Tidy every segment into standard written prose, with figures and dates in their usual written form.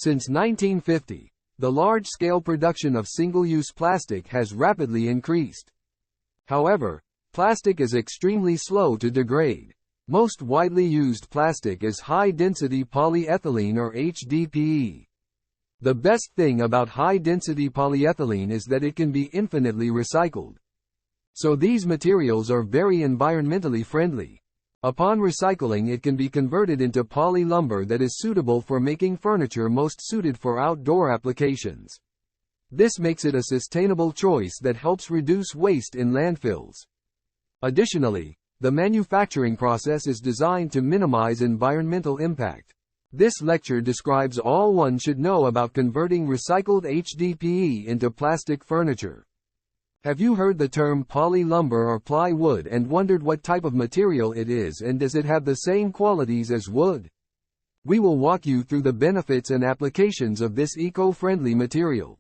Since 1950, the large-scale production of single-use plastic has rapidly increased. However, plastic is extremely slow to degrade. Most widely used plastic is high-density polyethylene or HDPE. The best thing about high-density polyethylene is that it can be infinitely recycled. So these materials are very environmentally friendly. Upon recycling, it can be converted into poly lumber that is suitable for making furniture most suited for outdoor applications. This makes it a sustainable choice that helps reduce waste in landfills. Additionally, the manufacturing process is designed to minimize environmental impact. This lecture describes all one should know about converting recycled HDPE into plastic furniture. Have you heard the term poly lumber or plywood and wondered what type of material it is and does it have the same qualities as wood? We will walk you through the benefits and applications of this eco-friendly material.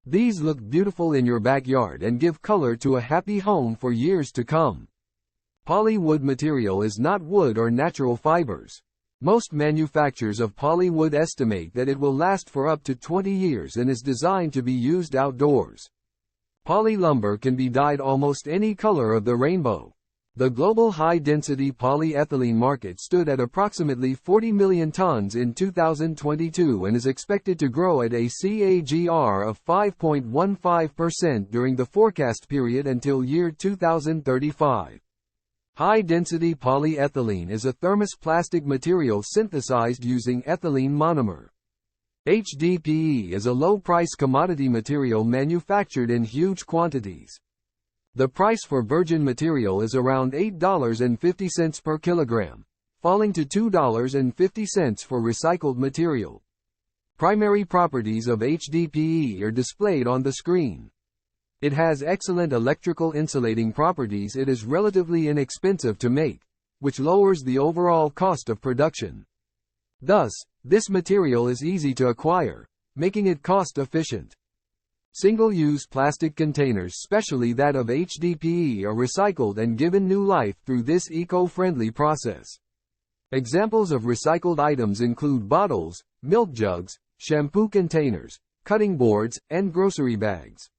These look beautiful in your backyard and give color to a happy home for years to come. Polywood material is not wood or natural fibers. Most manufacturers of polywood estimate that it will last for up to 20 years and is designed to be used outdoors. Poly lumber can be dyed almost any color of the rainbow. The global high-density polyethylene market stood at approximately 40 million tons in 2022 and is expected to grow at a CAGR of 5.15% during the forecast period until year 2035. High-density polyethylene is a thermoplastic material synthesized using ethylene monomer. HDPE is a low-price commodity material manufactured in huge quantities. The price for virgin material is around $8.50 per kilogram, falling to $2.50 for recycled material. Primary properties of HDPE are displayed on the screen. It has excellent electrical insulating properties. It is relatively inexpensive to make, which lowers the overall cost of production. Thus, this material is easy to acquire, making it cost-efficient. Single-use plastic containers, especially that of HDPE, are recycled and given new life through this eco-friendly process. Examples of recycled items include bottles, milk jugs, shampoo containers, cutting boards, and grocery bags.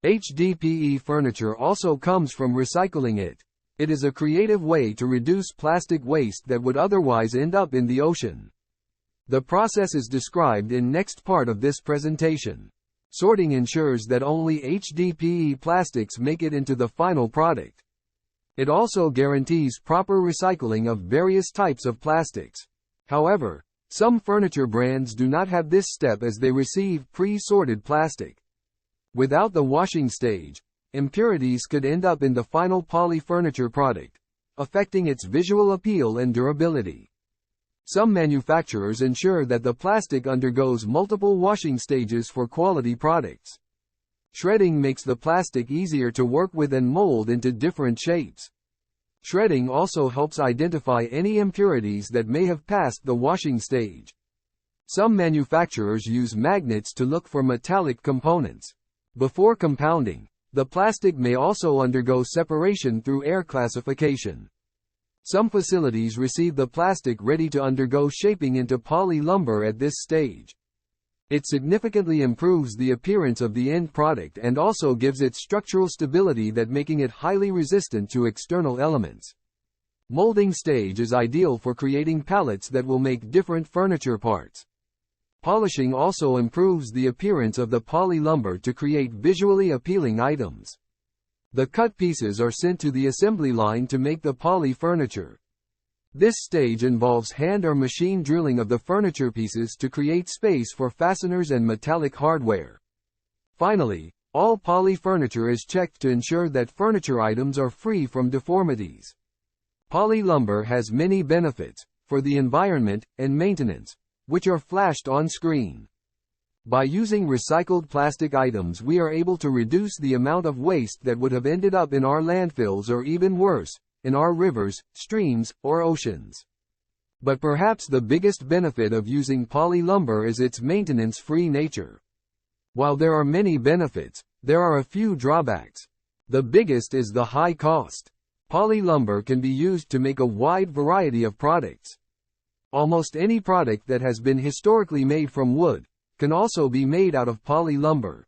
HDPE furniture also comes from recycling it. It is a creative way to reduce plastic waste that would otherwise end up in the ocean. The process is described in next part of this presentation. Sorting ensures that only HDPE plastics make it into the final product. It also guarantees proper recycling of various types of plastics. However, some furniture brands do not have this step as they receive pre-sorted plastic. Without the washing stage, impurities could end up in the final poly furniture product, affecting its visual appeal and durability. Some manufacturers ensure that the plastic undergoes multiple washing stages for quality products. Shredding makes the plastic easier to work with and mold into different shapes. Shredding also helps identify any impurities that may have passed the washing stage. Some manufacturers use magnets to look for metallic components. Before compounding, the plastic may also undergo separation through air classification. Some facilities receive the plastic ready to undergo shaping into poly lumber at this stage. It significantly improves the appearance of the end product and also gives it structural stability that making it highly resistant to external elements. Molding stage is ideal for creating pallets that will make different furniture parts. Polishing also improves the appearance of the poly lumber to create visually appealing items. The cut pieces are sent to the assembly line to make the poly furniture. This stage involves hand or machine drilling of the furniture pieces to create space for fasteners and metallic hardware. Finally, all poly furniture is checked to ensure that furniture items are free from deformities. Poly lumber has many benefits for the environment and maintenance, which are flashed on screen. By using recycled plastic items, we are able to reduce the amount of waste that would have ended up in our landfills or even worse, in our rivers, streams, or oceans. But perhaps the biggest benefit of using poly lumber is its maintenance-free nature. While there are many benefits, there are a few drawbacks. The biggest is the high cost. Poly lumber can be used to make a wide variety of products. Almost any product that has been historically made from wood can also be made out of poly lumber.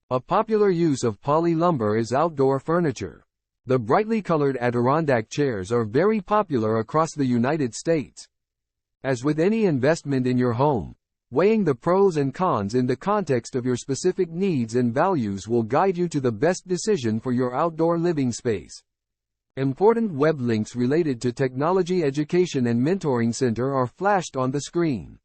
A popular use of poly lumber is outdoor furniture. The brightly colored Adirondack chairs are very popular across the United States. As with any investment in your home, weighing the pros and cons in the context of your specific needs and values will guide you to the best decision for your outdoor living space. Important web links related to Technology Education and Mentoring Center are flashed on the screen.